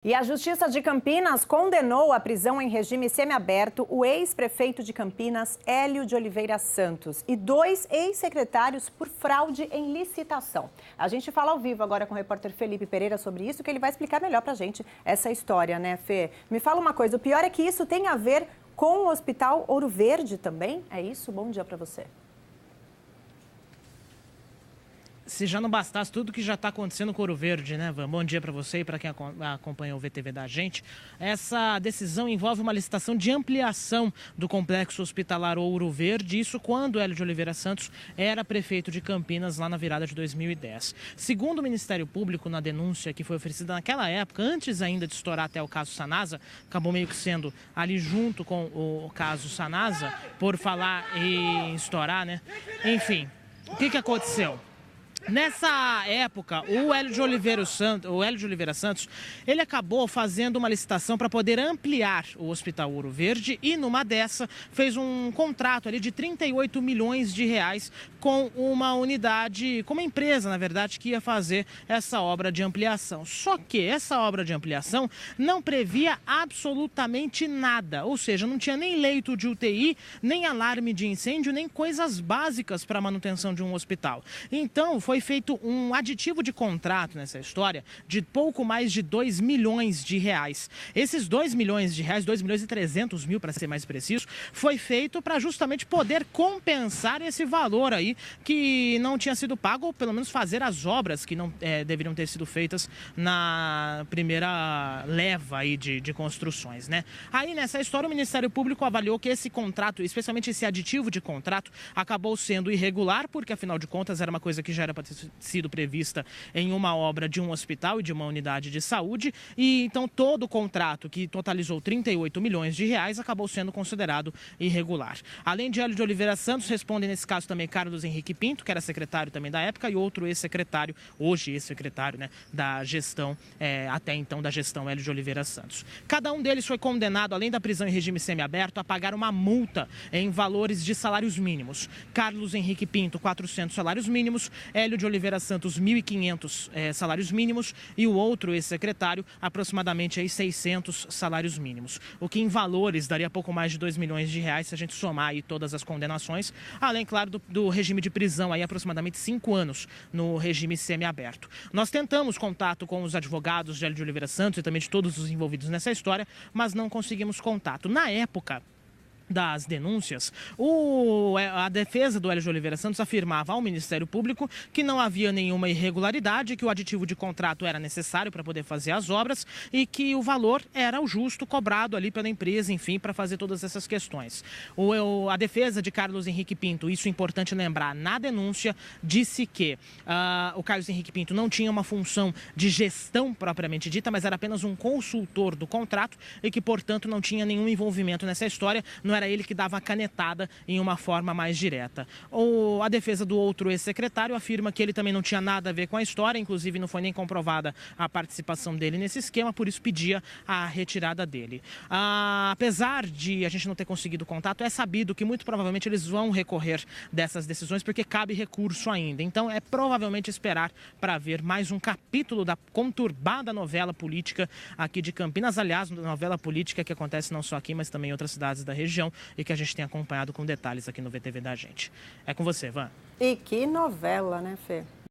E a Justiça de Campinas condenou à prisão em regime semiaberto o ex-prefeito de Campinas, Hélio de Oliveira Santos, e 2 ex-secretários por fraude em licitação. A gente fala ao vivo agora com o repórter Felipe Pereira sobre isso, que ele vai explicar melhor pra gente essa história, né, Fê? Me fala uma coisa, o pior é que isso tem a ver com o Hospital Ouro Verde também? É isso? Bom dia pra você. Se já não bastasse tudo que já está acontecendo com Ouro Verde, né, Van? Bom dia para você e para quem acompanha o VTV da gente. Essa decisão envolve uma licitação de ampliação do complexo hospitalar Ouro Verde, isso quando Hélio de Oliveira Santos era prefeito de Campinas, lá na virada de 2010. Segundo o Ministério Público, na denúncia que foi oferecida naquela época, antes ainda de estourar até o caso Sanasa, acabou meio que sendo ali junto com o caso Sanasa, por falar em estourar, né? Enfim, o que aconteceu? Nessa época, o Hélio de Oliveira Santos, ele acabou fazendo uma licitação para poder ampliar o Hospital Ouro Verde e numa dessa fez um contrato ali de 38 milhões de reais com uma unidade, com uma empresa, na verdade, que ia fazer essa obra de ampliação. Só que essa obra de ampliação não previa absolutamente nada, ou seja, não tinha nem leito de UTI, nem alarme de incêndio, nem coisas básicas para a manutenção de um hospital. Então, foi feito um aditivo de contrato nessa história de pouco mais de 2 milhões de reais. Esses 2 milhões de reais, 2 milhões e 300 mil para ser mais preciso, foi feito para justamente poder compensar esse valor aí que não tinha sido pago, ou pelo menos fazer as obras que não deveriam ter sido feitas na primeira leva aí de construções, né? Aí nessa história o Ministério Público avaliou que esse contrato, especialmente esse aditivo de contrato, acabou sendo irregular, porque afinal de contas era uma coisa que já era para ter sido prevista em uma obra de um hospital e de uma unidade de saúde, e então todo o contrato, que totalizou 38 milhões de reais, acabou sendo considerado irregular. Além de Hélio de Oliveira Santos, respondem nesse caso também Carlos Henrique Pinto, que era secretário também da época, e outro ex-secretário, hoje ex-secretário, né, da gestão, até então da gestão Hélio de Oliveira Santos. Cada um deles foi condenado, além da prisão em regime semiaberto, a pagar uma multa em valores de salários mínimos. Carlos Henrique Pinto, 400 salários mínimos, Hélio de Oliveira Santos, 1.500 salários mínimos, e o outro ex-secretário, aproximadamente aí 600 salários mínimos. O que em valores daria pouco mais de 2 milhões de reais se a gente somar aí todas as condenações, além, claro, do regime de prisão, aí aproximadamente 5 anos no regime semiaberto. Nós tentamos contato com os advogados de Hélio de Oliveira Santos e também de todos os envolvidos nessa história, mas não conseguimos contato. Na época das denúncias, a defesa do Hélio de Oliveira Santos afirmava ao Ministério Público que não havia nenhuma irregularidade, que o aditivo de contrato era necessário para poder fazer as obras e que o valor era o justo cobrado ali pela empresa, enfim, para fazer todas essas questões. A defesa de Carlos Henrique Pinto, isso é importante lembrar, na denúncia disse que o Carlos Henrique Pinto não tinha uma função de gestão propriamente dita, mas era apenas um consultor do contrato e que, portanto, não tinha nenhum envolvimento nessa história, não era ele que dava a canetada em uma forma mais direta. A defesa do outro ex-secretário afirma que ele também não tinha nada a ver com a história, inclusive não foi nem comprovada a participação dele nesse esquema, por isso pedia a retirada dele. Apesar de a gente não ter conseguido contato, é sabido que muito provavelmente eles vão recorrer dessas decisões, porque cabe recurso ainda. Então é provavelmente esperar para ver mais um capítulo da conturbada novela política aqui de Campinas. Aliás, novela política que acontece não só aqui, mas também em outras cidades da região, e que a gente tem acompanhado com detalhes aqui no VTV da gente. É com você, Van. E que novela, né, Fê?